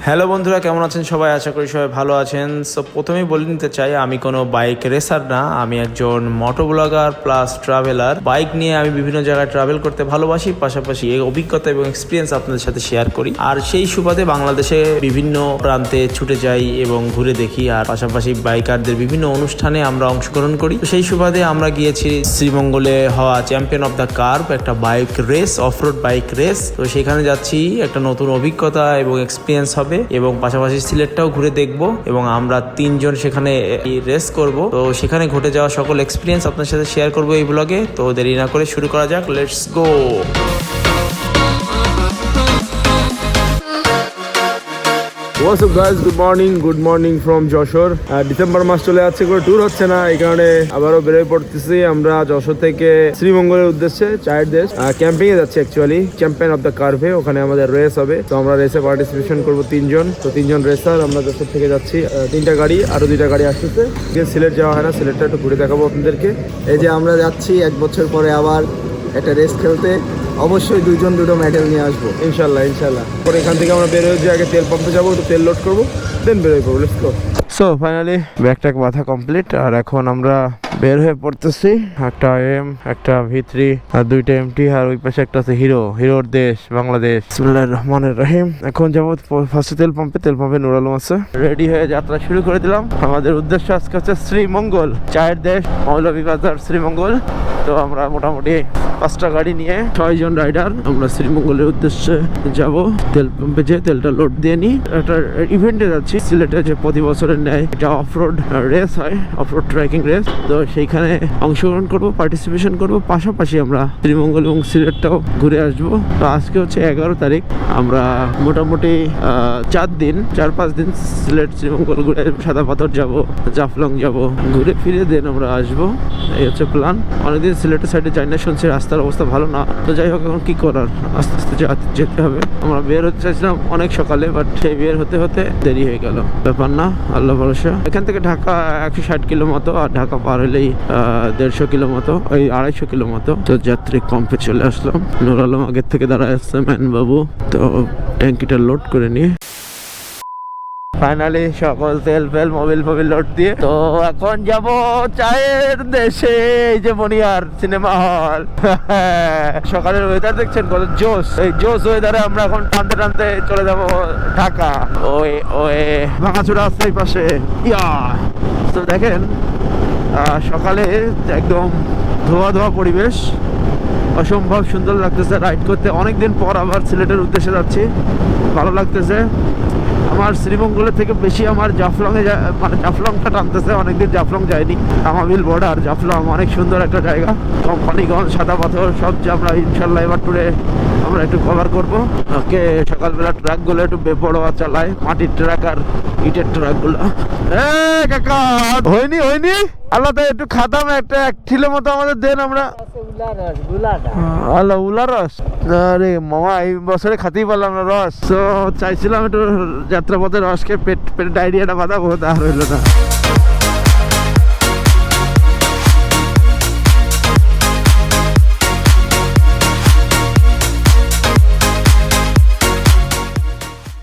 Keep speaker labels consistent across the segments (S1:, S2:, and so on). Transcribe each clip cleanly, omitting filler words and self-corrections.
S1: Hello বন্ধুরা, কেমন আছেন সবাই? আশা করি সবাই ভালো আছেন। সো প্রথমেই বলে নিতে চাই, আমি কোনো বাইক রেসার না, আমি একজন মোটো ব্লগার প্লাস ট্রাভেলার। বাইক নিয়ে আমি বিভিন্ন জায়গায় ট্রাভেল করতে ভালোবাসি, পাশাপাশি এই অভিজ্ঞতা এবং এক্সপিরিয়েন্স আপনাদের সাথে শেয়ার করি। আর সেই সুবাদে বাংলাদেশে বিভিন্ন প্রান্তে ছুটে যাই এবং ঘুরে দেখি, আর পাশাপাশি বাইকারদের বিভিন্ন অনুষ্ঠানে আমরা অংশগ্রহণ করি। তো সেই সুবাদে আমরা গিয়েছি শ্রীমঙ্গলে হওয়া চ্যাম্পিয়ন অফ দ্য কার্ভ, একটা bike race, off-road bike race. তো সেখানে যাচ্ছি, একটা নতুন অভিজ্ঞতা এবং এক্সপিরিয়েন্স হবে, এবং পাশাপাশি সিলেটটাও ঘুরে দেখব, এবং আমরা 3 জন সেখানে রেস করব। তো সেখানে ঘটে যাওয়া সকল এক্সপিরিয়েন্স আপনার সাথে শেয়ার করব এই ব্লগে। তো দেরি না করে শুরু করা যাক, let's go. What's up guys, good morning from Jessore. December মাস চলে যাচ্ছে, করে ট্যুর হচ্ছে না, এই কারণে আবারও বেরোয় পড়তেছি আমরা যশোর থেকে শ্রীমঙ্গলের উদ্দেশ্যে। চায়ের দেশ ক্যাম্পিং এ যাচ্ছি, অ্যাকচুয়ালি চ্যাম্পিয়ন অফ দ্য কার্ভে, ওখানে আমাদের রেস হবে। তো আমরা রেসে পার্টিসিপেশন করবো 3 জন। তো 3 জন রেসার, আমরা যশোর থেকে যাচ্ছি। 3টা গাড়ি, আরো 2টা গাড়ি আসতেছে। সিলেট যাওয়া হয় না, সিলেটটা একটু ঘুরে দেখাবো আপনাদেরকে।
S2: এই যে আমরা যাচ্ছি 1 বছর পরে আবার একটা রেস খেলতে, অবশ্যই 2 জন 2টো মেডেল নিয়ে আসবো
S1: ইনশাল্লাহ। পরে এখান থেকে আমরা বেরোয় যে আগে তেল পাম্পে যাবো, একটু তেল লোড করবো, দেন বেরোয় পড়বো। Let's go. সো ফাইনালি ব্যাগটাক বাঁধা কমপ্লিট, আর এখন আমরা বের হয়ে পড়তেছি। একটা এম, একটা V3, আর 2টা MT, আর ওই পাশে একটা আছে হিরোর দেশ বাংলাদেশ। বিসমিল্লাহির রহমানির রহিম। এখন যাবো ফার্স্টে তেল পাম্পে নুর আলম আছে। রেডি হয়ে যাত্রা শুরু করে দিলাম। আমাদের উদ্দেশ্য আজকে হচ্ছে শ্রীমঙ্গল, চায়ের দেশ, মৌলভীবাজার, শ্রীমঙ্গল। তো আমরা মোটামুটি 5টা গাড়ি নিয়ে 6 জন রাইডার আমরা শ্রীমঙ্গলের উদ্দেশ্যে যাব। তেল পাম্পে যেয়ে তেলটা লোড দিয়ে নিই। একটা ইভেন্টে যাচ্ছি সিলেটে, যে প্রতি বছরের ন্যায় এটা অফরোড রেস হয়, অফরোড ট্রেকিং রেস। তো সেইখানে অংশগ্রহণ করবো, পার্টিসিপেশন করবো, পাশাপাশি আমরা শ্রীমঙ্গল এবং সিলেটটাও ঘুরে আসবো। তো আজকে হচ্ছে 11 তারিখ। আমরা মোটামুটি 4-5 দিন সিলেট শ্রীমঙ্গল ঘুরে, সাদা পাথর যাব, জাফলং যাব, ঘুরে ফিরে দেন আমরা আসবো। এই হচ্ছে প্ল্যান। অনেকদিন সিলেটের সাইডে যাই না, শুনছি রাস্তার অবস্থা ভালো না। তো যাই হোক, এখন কি করার, আস্তে আস্তে যেতে হবে। আমরা বের হতে চাইছিলাম অনেক সকালে, বাট সেই বের হতে হতে দেরি হয়ে গেল। ব্যাপার না, আল্লাহ ভরসা। এখান থেকে ঢাকা 160 কিলো মতো, আর ঢাকা পার হলেই 150 কিলো মতো, ওই 250 কিলো মতো। তো যাত্রী কম্পে চলে আসলাম। নুর আলম আগের থেকে দাঁড়ায় আসছে, ম্যান বাবু। তো ট্যাঙ্কিটা লোড করে নিয়ে ফাইনালি সকল তেল মোবিল লোড দিয়ে তো এখন যাব চায়ের দেশে, এই যে মনিয়ার সিনেমা হল। সকালের ওয়েদার দেখছেন কত জোস, এই জোস ওয়েদারে আমরা এখন টানতে চলে যাব ঢাকা। ওই ভাঙাচোরা আছে এই পাশে। তো দেখেন সকালে একদম ধোয়া পরিবেশ, অসম্ভব সুন্দর লাগতেছে রাইড করতে। অনেকদিন পর আবার সিলেটের উদ্দেশ্যে যাচ্ছি, ভালো লাগতেছে। আমার শ্রীমঙ্গলের থেকে বেশি আমার জাফলংয়ে মানে জাফলংটা টানতেছে। অনেকদিন জাফলং যায়নি। তামাবিল বর্ডার, জাফলং অনেক সুন্দর একটা জায়গা। কোম্পানিগঞ্জ, সাদা পাথর সব যে আমরা ইনশাল্লাহ এবার ট্যুরে আমরা একটু কভার করবো। ওকে, সকালবেলা ট্রাকগুলো একটু বেপরোয়া চালায়, মাটির ট্রাক আর ইটের ট্রাকগুলো। কাকা হয়নি আল্লাহ, তাই একটু খাতাম একটা 1 কিলো মতো আমাদের দেন। আমরা আল্লাহ উলার রস, আরে মামা এই বছরে খাতেই পারলাম না রস। তো চাইছিলাম একটু যাত্রাপথে রস খেয়ে পেট ডায়রিয়াটা বাঁধাবো, তা আর হইলো না।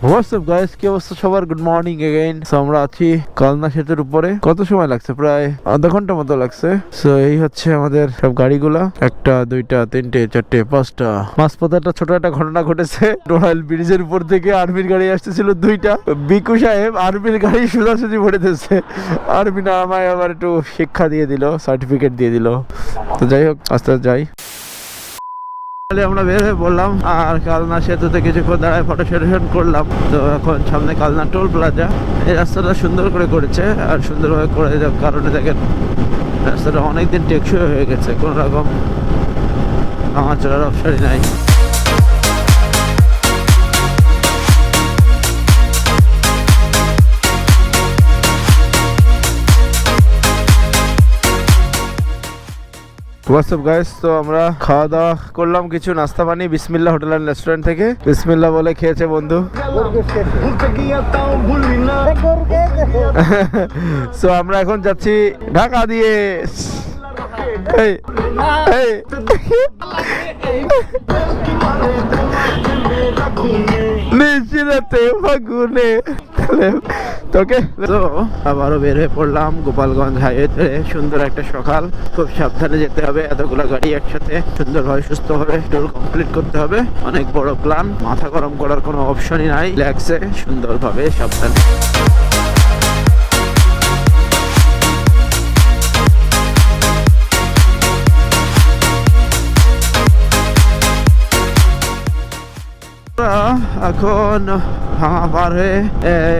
S1: হোয়াটসঅ্যাপ গাইস, কি অবস্থা সবার? Good morning again. সো আমরা আছি কালনা সেতুর উপরে। কত সময় লাগছে? প্রায় আধা ঘন্টা মতো লাগছে। সো এই হচ্ছে আমাদের সব গাড়িগুলা, 1টা 2টা 3টে 4টে 5টা। মাঝপথে একটা ছোট একটা ঘটনা ঘটেছে। রয়্যাল ব্রিজের উপর থেকে আর্মির গাড়ি আসতেছিল 2টা। বিকু সাহেব আর্মির গাড়ি সোজাসুজি ভরেতেছে। আর্মি না আমায় আবার একটু শিক্ষা দিয়ে দিল, সার্টিফিকেট দিয়ে দিল। তো যাই হোক, আস্তে আস্তে যাই। আমরা বের হয়ে পড়লাম, আর কালনা সেতুতে কিছুক্ষণ দাঁড়ায় ফটো সেশন করলাম। তো এখন সামনে কালনা টোল প্লাজা। এই রাস্তাটা সুন্দর করেছে, আর সুন্দরভাবে করে যাওয়ার কারণে দেখেন রাস্তাটা অনেকদিন টেকসই হয়ে গেছে, কোনো রকম আমার চলার অপশনই নাই। হোয়াটসঅ্যাপ গাইস, তো আমরা খাওয়া দাওয়া করলাম, কিছু নাস্তা পানি বিসমিল্লাহ হোটেল অ্যান্ড রেস্টুরেন্ট থেকে। বিসমিল্লাহ বলে খেয়েছে বন্ধু। সো আমরা এখন যাচ্ছি ঢাকা দিয়ে। নিশ্চিত ফাগুনেতে ফাগুনে। তোকে তো আবারও বের হয়ে পড়লাম গোপালগঞ্জ হাইওয়েতে। সুন্দর একটা সকাল, খুব সাবধানে যেতে হবে, এতগুলো গাড়ি একসাথে সুন্দরভাবে সুস্থভাবে ট্যুর কমপ্লিট করতে হবে। অনেক বড় প্ল্যান, মাথা গরম করার কোনো অপশনই নাই, রিল্যাক্সে সুন্দরভাবে সাবধানে। এখন ভাঙা পার হয়ে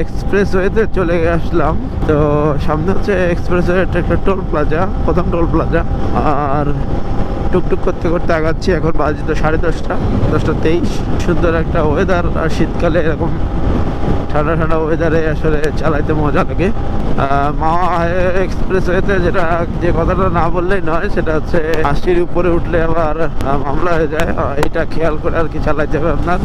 S1: এক্সপ্রেস ওয়েতে চলে আসলাম। তো সামনে হচ্ছে এক্সপ্রেস ওয়ে একটা টোল প্লাজা, প্রথম টোল প্লাজা। আর টুকটুক করতে করতে আগাচ্ছি। এখন বাজে তো 10:30, 10:23। সুন্দর একটা ওয়েদার, আর শীতকালে এরকম ঠান্ডা ঠান্ডা ওয়েদারে আসলে চালাইতে মজা লাগে। মাওয়া এক্সপ্রেস ওয়েতে যে কথাটা না বললেই নয়, সেটা হচ্ছে 80-র উপরে উঠলে আবার মামলা হয়ে যায়। এটা খেয়াল করে আর কি চালাইতে হবে আপনার।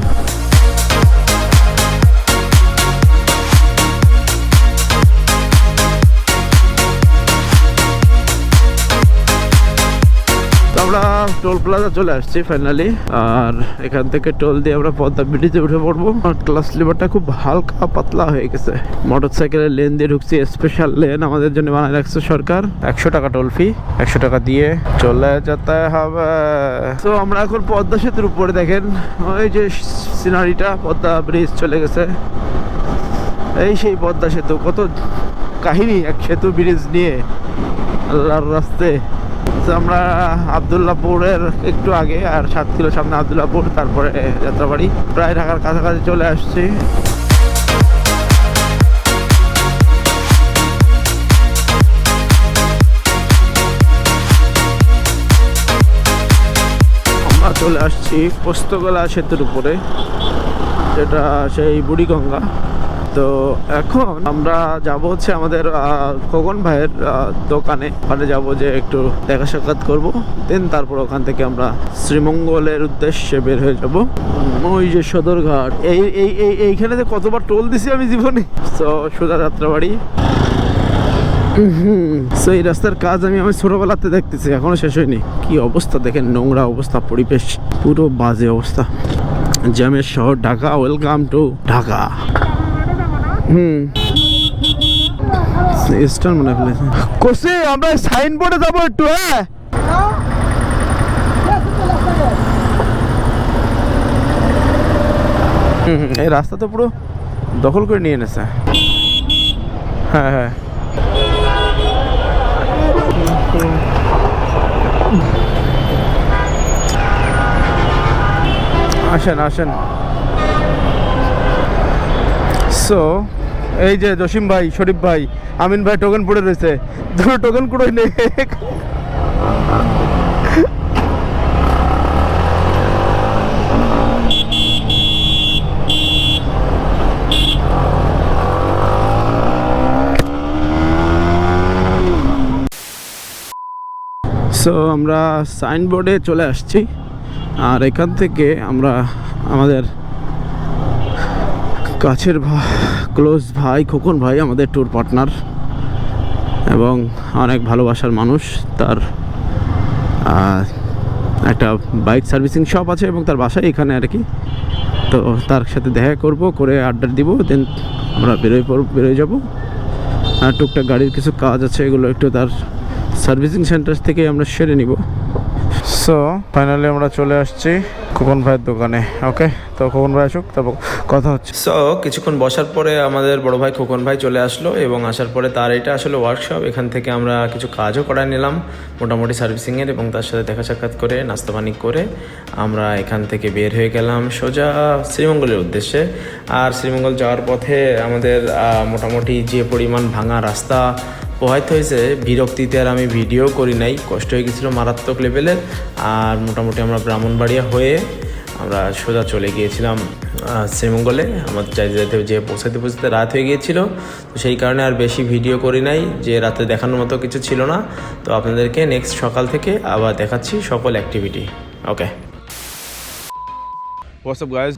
S1: আমরা টোল প্লাজা চলে আসছি ফাইনালি। আর এখান থেকে টোল দিয়ে আমরা পদ্মা ব্রিজে উঠে পড়বো। ক্লাস লিভারটা খুব হালকা পাতলা হয়ে গেছে। মোটরসাইকেলের লেন দিয়ে ঢুকছি, স্পেশাল লেন আমাদের জন্য বানায় রাখছে সরকার। 100 টাকা টোল ফি, 100 টাকা দিয়ে চলে যেতে হবে। তো আমরা এখন পদ্মা সেতুর উপরে, দেখেন ওই যে সিনারিটা, পদ্মা ব্রিজ চলে গেছে। এই সেই পদ্মা সেতু, কত কাহিনী এক সেতু ব্রিজ নিয়ে আল্লাহর রাস্তায়। আমরা আবদুল্লাপুরের একটু আগে, আর 7 কিলো সামনে আবদুল্লাপুর, তারপরে যাত্রাবাড়ি। প্রায় ঢাকার কাছাকাছি চলে আসছি। আমরা চলে আসছি পোস্তগোলা সেতুর উপরে, যেটা সেই বুড়িগঙ্গা। তো এখন আমরা যাব হচ্ছে আমাদের খোকন ভাইয়ের দোকানে। ওখানে যাব, যে একটু দেখা সাক্ষাৎ করবো। দেন তারপর ওখান থেকে আমরা শ্রীমঙ্গলের উদ্দেশ্যে বের হয়ে যাব। ওই যে সদরঘাট, এইখানে যে কতবার টোল দিছি আমি জীবনে। তো সোজা যাত্রাবাড়ি। তো এই রাস্তার কাজ আমি ছোটবেলাতে দেখতেছি, এখনো শেষ হয়নি। কি অবস্থা দেখেন, নোংরা অবস্থা, পরিবেশ পুরো বাজে অবস্থা। জ্যামের শহর Dhaka, welcome to Dhaka. Star মনে ফেলেছে কোসে। আমরা সাইনবোর্ডে যাবো একটু। হ্যাঁ, এই রাস্তা তো পুরো দখল করে নিয়ে এনেছে। হ্যাঁ হ্যাঁ, আসেন আসেন। সো এই যে জসিম ভাই, শরীফ ভাই, আমিন ভাই টোকেন পড়ে রয়েছে। দুটো টোকেন কুড়োই নেই। সো আমরা সাইনবোর্ডে চলে আসছি। আর এখান থেকে আমরা আমাদের কাছের ক্লোজ ভাই খোকন ভাই, আমাদের ট্যুর পার্টনার এবং অনেক ভালোবাসার মানুষ। তার একটা বাইক সার্ভিসিং শপ আছে এবং তার বাসায় এখানে আর কি। তো তার সাথে দেখা করব, করে আড্ডা দিব, দেন আমরা বেরোয় যাব। আর টুকটাক গাড়ির কিছু কাজ আছে, এগুলো একটু তার সার্ভিসিং সেন্টার থেকে আমরা সেরে নিব। সো ফাইনালি আমরা চলে আসছি খোকন ভাইয়ের দোকানে। ওকে, তো খোকন ভাই আসুক, তারপর কথা হচ্ছে।
S3: সো কিছুক্ষণ বসার পরে আমাদের বড় ভাই খোকন ভাই চলে আসলো, এবং আসার পরে তার এটা আসলে ওয়ার্কশপ। এখান থেকে আমরা কিছু কাজও করায় নিলাম মোটামুটি সার্ভিসিংয়ের, এবং তার সাথে দেখা সাক্ষাৎ করে নাস্তা পানি করে আমরা এখান থেকে বের হয়ে গেলাম সোজা শ্রীমঙ্গলের উদ্দেশ্যে। আর শ্রীমঙ্গল যাওয়ার পথে আমাদের মোটামুটি যে পরিমাণ ভাঙা রাস্তা পোহাইতে হয়েছে, বিরক্তিতে আর আমি ভিডিও করি নাই, কষ্ট হয়ে গেছিলো মারাত্মক লেভেলের। আর মোটামুটি আমরা ব্রাহ্মণবাড়িয়া হয়ে আমরা সোজা চলে গিয়েছিলাম শ্রীমঙ্গলে। আমাদের যে পৌঁছাতে রাত হয়ে গিয়েছিল, তো সেই কারণে আর বেশি ভিডিও করি নাই, যে রাতে দেখানোর মতো কিছু ছিল না। তো আপনাদেরকে নেক্সট সকাল থেকে আবার দেখাচ্ছি সকল activity. Okay,
S1: What's up guys,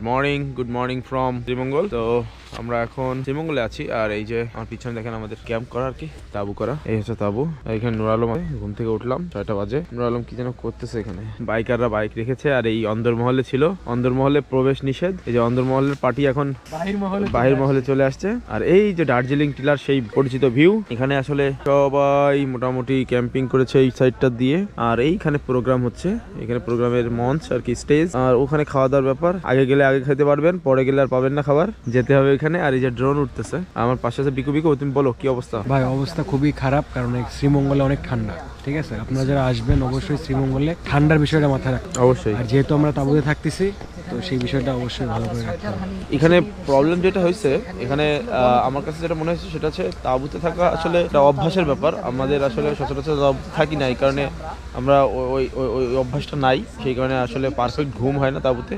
S1: good morning from Srimongol. So আমরা এখন শ্রীমঙ্গলে আছি। আর এই যে আমার পিছনে দেখেন আমাদের ক্যাম্প করা আর কি, তাবু করা। এই হচ্ছে তাবু। এখানে নুর আলম, ঘুম থেকে উঠলাম 6টা বাজে। নুর আলম কি যেন করতেছে এখানে। বাইকাররা বাইক রেখেছে। আর এই অন্দরমহলে ছিল, অন্দরমহলে প্রবেশ নিষেধ। এই যে অন্দরমহলের পার্টি এখন বাহির মহলে চলে আসছে। আর এই যে দার্জিলিং টিলার সেই পরিচিত ভিউ, এখানে আসলে সবাই মোটামুটি ক্যাম্পিং করেছে এই সাইডটা দিয়ে। আর এইখানে প্রোগ্রাম হচ্ছে, এখানে প্রোগ্রামের মঞ্চ আর কি, স্টেজ। আর ওখানে খাওয়া দাওয়ার ব্যাপার, আগে গেলে আগে খেতে পারবেন, পরে গেলে আর পাবেন না খাবার, যেতে হবে এখানে। আর এই যে ড্রোন উঠতেছে আমার পাশে আছে বিকু। বিকু তুমি বলো কি অবস্থা?
S4: ভাই অবস্থা খুবই খারাপ, কারণ শ্রীমঙ্গলে অনেক ঠান্ডা। ঠিক আছে, আপনারা যারা আসবেন অবশ্যই শ্রীমঙ্গলে ঠান্ডার বিষয়টা মাথায় রাখবেন
S1: অবশ্যই।
S4: আর যেহেতু আমরা তাঁবুতে থাকতেছি, তো সেই বিষয়টা অবশ্যই ভালো করে রাখতে হবে।
S1: এখানে প্রবলেম যেটা হয়েছে, এখানে আমার কাছে যেটা মনে হয়েছে সেটা হচ্ছে তাঁবুতে থাকা আসলে একটা অভ্যাসের ব্যাপার। আমাদের আসলে সচরাচর তাঁবুতে থাকি না, এই কারণে আমরা ওই অভ্যাসটা নাই, সেই কারণে আসলে পারফেক্ট ঘুম হয় না তাঁবুতে।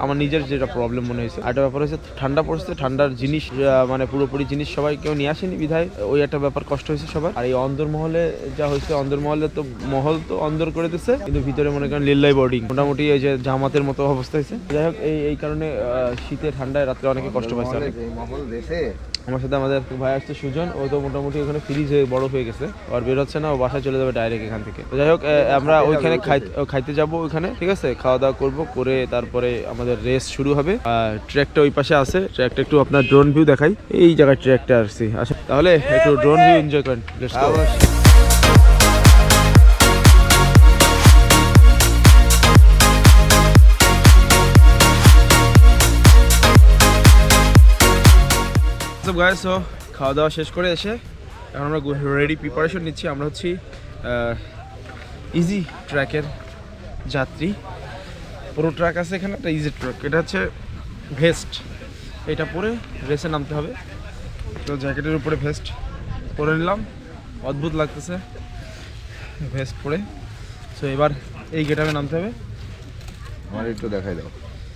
S1: আমার নিজের যেটা প্রবলেম মনে হয়েছে। আরেকটা ব্যাপার হচ্ছে ঠান্ডা পড়ছে, ঠান্ডার জিনিস মানে পুরোপুরি জিনিস সবাই কেউ নিয়ে আসেনি বিধায় ওই একটা ব্যাপার কষ্ট হয়েছে সবার। আর এই অন্দরমহলে যা হয়েছে, অন্দরমহলে তো মহল তো অন্দর করে দিচ্ছে, কিন্তু ভিতরে মনে করেন লিল্লাই বোর্ডিং, মোটামুটি এই যে জামাতের মতো অবস্থা হয়েছে। যাই হোক, এই কারণে শীতে ঠান্ডায় রাত্রে অনেকে কষ্ট পাইছে। আমার সাথে আমাদের ভাই আসছে সুজন, ও তো মোটামুটি ওখানে ফ্রিজ হয়ে বড় হয়ে গেছে, আর বের হচ্ছে না, ও বাসায় চলে যাবে ডাইরেক্ট এখান থেকে। যাই হোক, আমরা ওইখানে খাইতে যাবো ওইখানে, ঠিক আছে, খাওয়া দাওয়া করবো, করে তারপরে আমাদের রেস শুরু হবে। ট্র্যাকটা ওই পাশে আছে, ট্র্যাকটা একটু আপনার ড্রোন ভিউ দেখাই। এই জায়গায় ট্র্যাকটা আসছি, আচ্ছা তাহলে একটু ড্রোন ভিউ এনজয় করেন। Let's go. গাইস, সো খাওয়া দাওয়া শেষ করে এসে এখন আমরা রেডি প্রিপারেশন নিচ্ছি। আমরা হচ্ছি ইজি ট্র্যাকের যাত্রী। পুরো ট্র্যাক আছে এখানে, একটা ইজি ট্র্যাক। এটা হচ্ছে ভেস্ট, এটা পরে রেসে নামতে হবে। তো জ্যাকেটের উপরে ভেস্ট পরে নিলাম, অদ্ভুত লাগতেছে ভেস্ট পরে। সো এবার এই গেটআপে নামতে হবে।
S2: আমার একটু দেখাই দাও,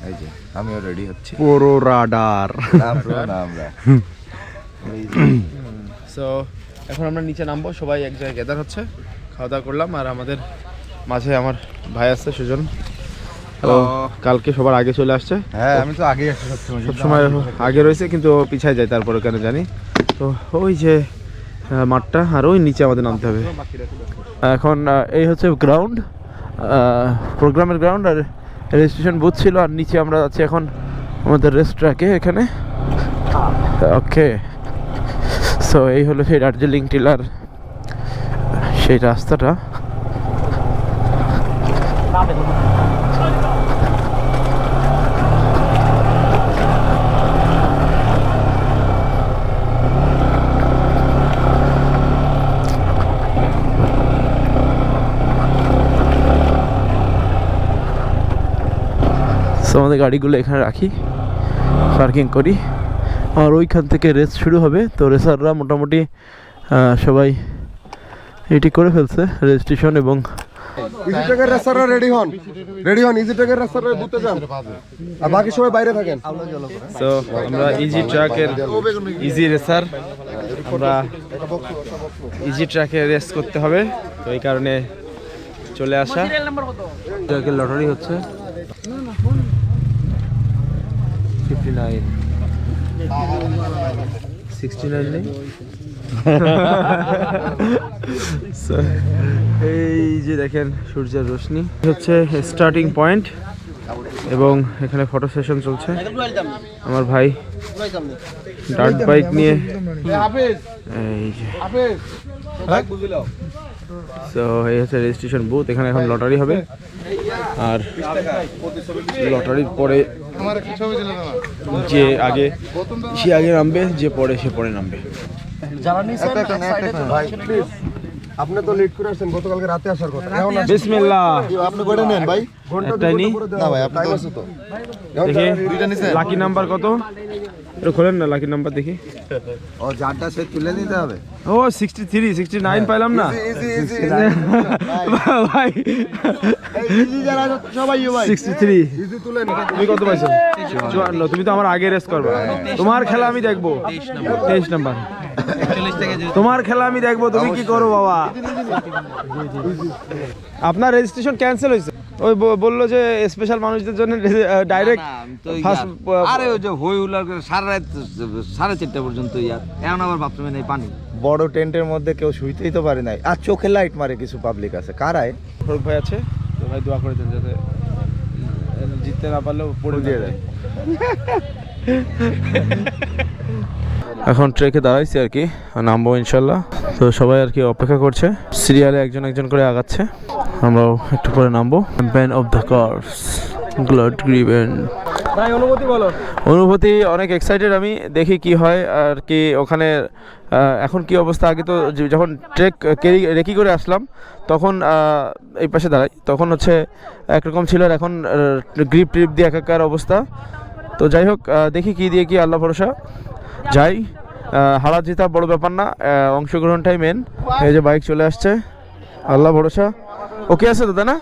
S2: এই যে আমিও রেডি হচ্ছি।
S1: পুরো রাডার। সো এখন আমরা নিচে নামবো, সবাই এক জায়গায় গ্যাদার হচ্ছে, খাওয়া দাওয়া করলাম। আর আমাদের মাঝে আমার ভাই আসছে সুজন, তো কালকে সবার আগে চলে আসছে।
S2: হ্যাঁ, আমি তো আগেই আসছি
S1: সবসময় আগে রয়েছে, কিন্তু পিছায় যায় তারপরে কেন জানি। তো ওই যে মাঠটা, আর ওই নিচে আমাদের নামতে হবে এখন। এই হচ্ছে গ্রাউন্ড, প্রোগ্রামের গ্রাউন্ড, আর রেজিস্ট্রেশন বুথ ছিল। আর নিচে আমরা যাচ্ছি এখন আমাদের রেস ট্র্যাকে এখানে। ওকে, সো এই হলো সেই দার্জিলিং টিলার সেই রাস্তাটা। আমাদের গাড়িগুলো এখানে রাখি, পার্কিং করি, আর ওইখান থেকে রেস শুরু হবে। তো রেসাররা মোটামুটি সবাই এটি করে ফেলছে রেজিস্ট্রেশন। এবং
S5: ইজি ট্র্যাকের রেসাররা রেডি হন, ইজি ট্র্যাকের রেসাররা বুঝতে যান, আর বাকি সবাই বাইরে থাকেন।
S1: তো আমরা ইজি ট্র্যাকের ইজি রেসার, আমরা ইজি ট্র্যাকে রেস করতে হবে, তো এই কারণে চলে আসা। ট্র্যাকের লটারি হচ্ছে 59 69 নেই। এই যে দেখেন সূর্যের রোশনি হচ্ছে স্টার্টিং পয়েন্ট, এবং এখানে ফটো সেশন চলছে। আমার ভাই ডার্ট বাইক নিয়ে, এই যে তো এই হচ্ছে রেজিস্ট্রেশন বুথ। এখানে এখন লটারি হবে, আর লটারির পরে যে আগে সে আগে নামবে, যে পরে সে পরে নামবে।
S5: আপনি তো লেট করে আসছেন, গতকালকে রাতে আসার কথা।
S1: বিসমিল্লাহ,
S5: আপনি করে নেন ভাই,
S1: একটাই নি
S5: না ভাই, আপনি আছে তো।
S1: দেখি লাকি নাম্বার কত, একটু খোলেন না লাকি নাম্বার দেখি।
S2: ও যারটা সে তুলে নিতে হবে।
S1: ও 63 69 পাইলাম না ভাই।
S5: ইজি যারা সবাই ভাই
S1: 63
S5: ইজি তুলেন।
S1: তুমি কত পাইছো? 54। তুমি তো আমার আগে রেস করবা, তোমার খেলা আমি দেখবো। 23 নাম্বার তোমার খেলা আমি দেখবো, তুমি কি করো বাবা। আপনার রেজিস্ট্রেশন ক্যান্সেল হয়েছে। ওই বললো যে স্পেশাল মানুষদের জন্য ডাইরেক্ট ফার্স্ট
S6: আরে ওই যে হই হুল্লার করে সারা রাত 4:30 পর্যন্ত ইয়ার এখন আবার বাথরুমে নেই পানি।
S2: বড় টেন্টের মধ্যে কেউ শুইতেই তো পারে নাই, আর চোখে লাইট মারে কিছু পাবলিক আছে। কারায়
S1: ফরুক ভাই আছে, তো ভাই দোয়া করে দেন যাতে জিততে না পারলেও পড়ে দিয়ে দেয়। এখন ট্রেকে দাঁড়াইছি আর কি, নামবো ইনশাল্লাহ। তো সবাই আর কি অপেক্ষা করছে, সিরিয়ালে একজন একজন করে আগাচ্ছে, আমরাও একটু পরে নামবো। ব্যান অফ দ্য কার্স গ্লড গ্রিভেন।
S4: ভাই অনুভূতি বলো।
S1: অনুভূতি অনেক এক্সাইটেড, আমি দেখি কি হয় আর কি ওখানে। এখন কি অবস্থা, আগে তো যখন ট্রেক রেকি করে আসলাম তখন এই পাশে দাঁড়াই, তখন হচ্ছে একরকম ছিল, আর এখন গ্রিপ ট্রিপ দিয়ে একাকার অবস্থা। তো যাই হোক, দেখি কি দিয়ে কি, আল্লাহ ভরসা যাই। হারা জেতা বড় ব্যাপার না, অংশগ্রহণটাই মেন। এই যে বাইক চলে আসছে, আল্লাহ ভরসা। ওকে আছে দাদা না?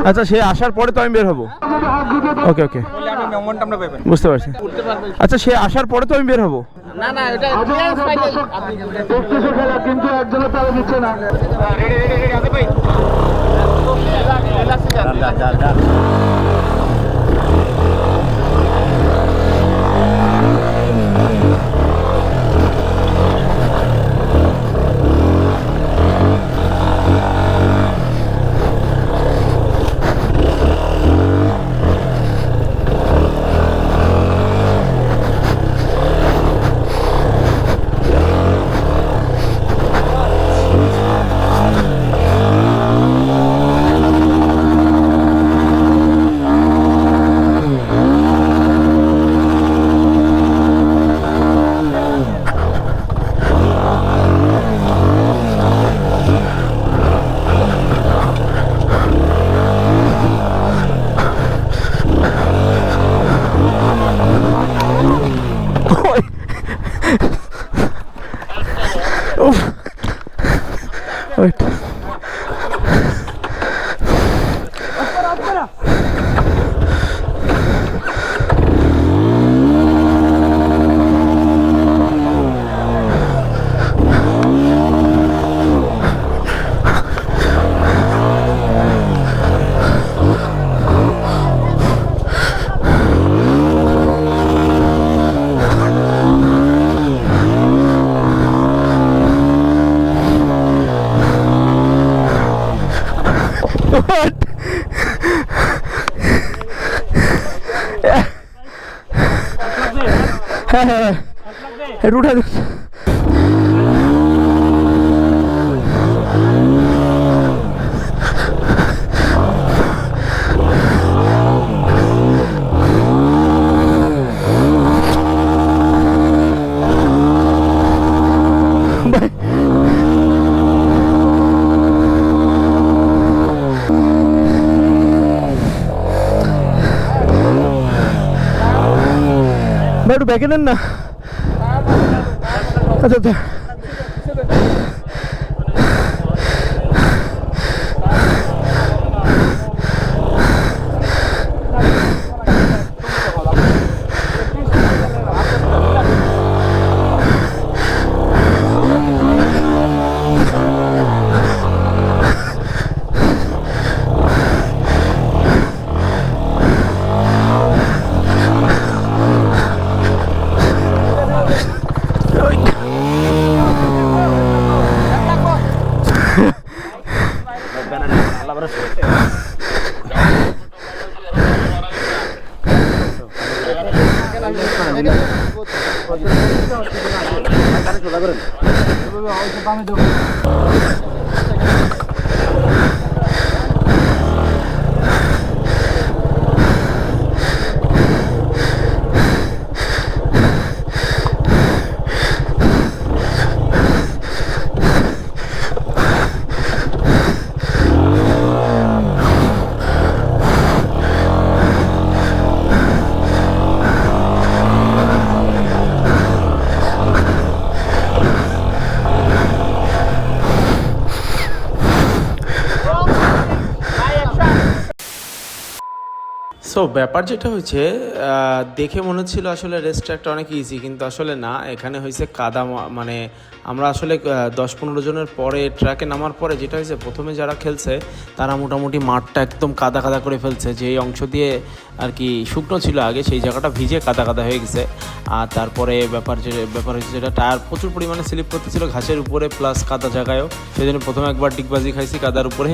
S1: আচ্ছা, সে আসার পরে তো আমি বের হবো। ওকে ওকে, বুঝতে পারছি। আচ্ছা, সে আসার পরে তো আমি বের হবো।
S7: কিন্তু একজনের তারা দিচ্ছে না।
S1: Wait. What? এটা উঠা দিচ্ছে। ভাই একটু ব্যাকে নেন না। আচ্ছা আচ্ছা,
S3: সো ব্যাপার যেটা হয়েছে দেখে মনে হচ্ছিল আসলে রেস ট্র্যাকটা অনেক ইজি, কিন্তু আসলে না, এখানে হয়েছে কাদা মানে আমরা আসলে 10-15 জনের পরে ট্র্যাকে নামার পরে যেটা হয়েছে, প্রথমে যারা খেলছে তারা মোটামুটি মাঠটা একদম কাদা কাদা করে ফেলছে, যেই অংশ দিয়ে আর কি শুকনো ছিল আগে সেই জায়গাটা ভিজে কাদা কাদা হয়ে গেছে। আর তারপরে ব্যাপার হচ্ছে যেটা টায়ার প্রচুর পরিমাণে স্লিপ করতেছিল ঘাসের উপরে প্লাস কাদা জায়গায়ও, সেই জন্য প্রথমে একবার ডিগবাজি খাইছি কাদার উপরে।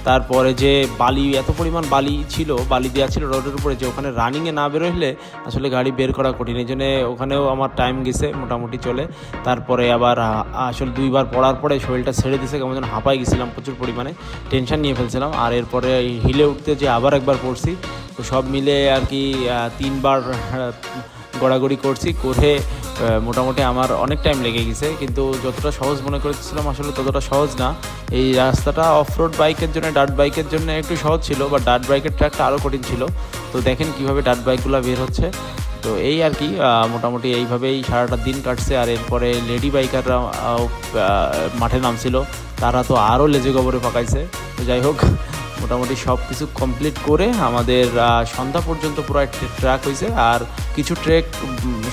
S3: তারপরে যে বালি, এত পরিমাণ বালি ছিল, বালি দেওয়া ছিল রোডের উপরে, যে ওখানে রানিংয়ে না বের হলে আসলে গাড়ি বের করা কঠিন, এই জন্য ওখানেও আমার টাইম গেছে মোটামুটি চলে। তারপরে আবার আসলে 2বার পড়ার পরে শরীরটা ছেড়ে দিয়েছে, কেমন যেন হাঁপাই গেছিলাম, প্রচুর পরিমাণে টেনশন নিয়ে ফেলছিলাম। আর এরপরে হিলে উঠতে যে আবার একবার পড়ছি, তো সব মিলে আর কি 3বার গড়াগড়ি করছি, করে মোটামুটি আমার অনেক টাইম লেগে গেছে। কিন্তু যতটা সহজ মনে করেছিলাম আসলে ততটা সহজ না। এই রাস্তাটা অফ রোড বাইকের জন্য, ডার্ট বাইকের জন্য একটু সহজ ছিল, বা ডার্ট বাইকের ট্র্যাকটা আরও কঠিন ছিল। তো দেখেন কীভাবে ডার্ট বাইকগুলো বের হচ্ছে। তো এই আর কি মোটামুটি এইভাবেই সারাটা দিন কাটছে। আর এরপরে লেডি বাইকাররা মাঠে নামছিল, তারা তো আরও লেজে গোবরে পাকাইছে। তো যাই হোক, মোটামুটি সব কিছু কমপ্লিট করে আমাদের সন্ধ্যা পর্যন্ত পুরো ট্র্যাক হয়েছে। আর কিছু ট্রেক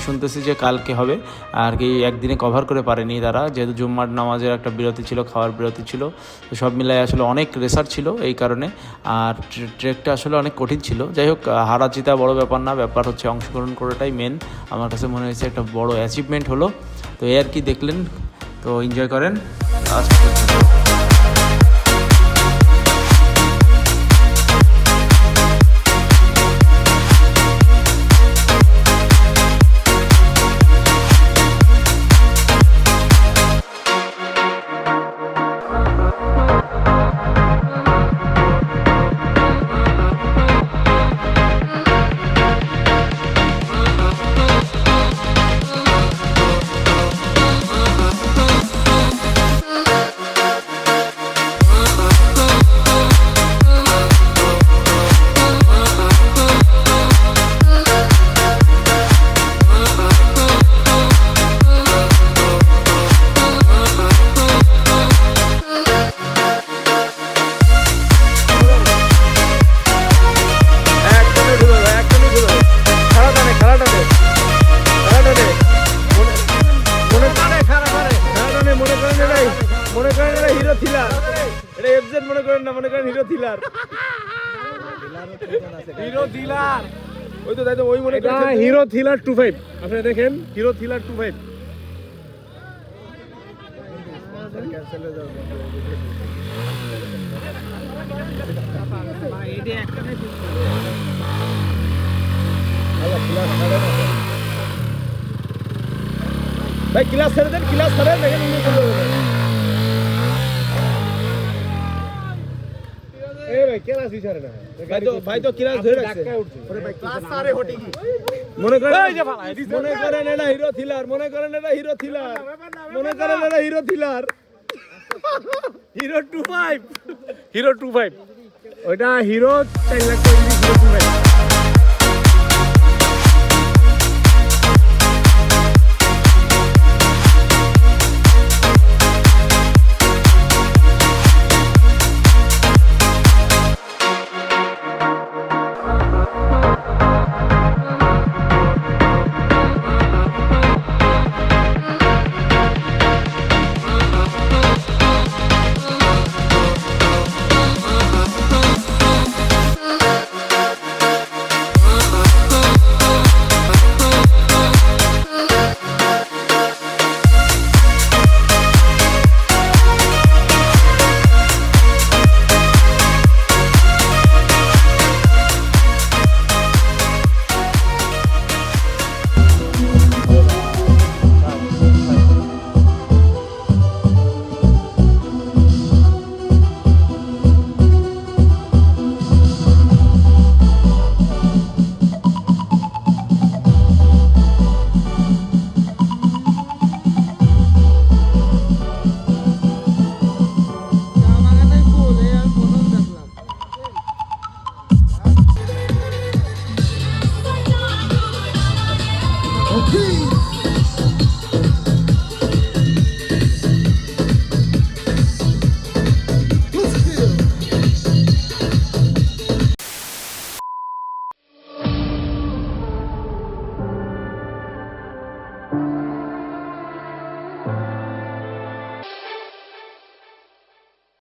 S3: শুনতেছি যে কালকে হবে আর কি, একদিনে কভার করে পারেনি তারা, যেহেতু জুম্মার নামাজের একটা বিরতি ছিল, খাওয়ার বিরতি ছিল। তো সব মিলাই আসলে অনেক রেসার ছিল এই কারণে, আর ট্রেকটা আসলে অনেক কঠিন ছিল। যাই হোক, হারা জিতা বড় ব্যাপার না, ব্যাপার হচ্ছে অংশগ্রহণ করাটাই মেন। আমার কাছে মনে হয়েছে একটা বড় অ্যাচিভমেন্ট হলো। তো এই আর কি দেখলেন, তো এনজয় করেন।
S1: মনে করেন এটা হিরো থ্রিলার, এটা এফজেড মনে করেন না, মনে করেন হিরো থ্রিলার। হিরো থ্রিলার ওই তো, তাই তো, ওই মনে করেন হিরো থ্রিলার 25। আপনারা দেখেন হিরো থ্রিলার 25। ভাই ক্লাস ছেড়ে দেন, ক্লাস ছেড়ে দেখেন। ভাই তো ক্লাস ধরে রাখছে, মনে করেন এটা হিরো থ্রিলার, মনে করেন এটা হিরো থ্রিলার, মনে করেন এটা হিরো থ্রিলার, হিরো 25, হিরো 25, ওইটা হিরো 4 লাখ টাকা।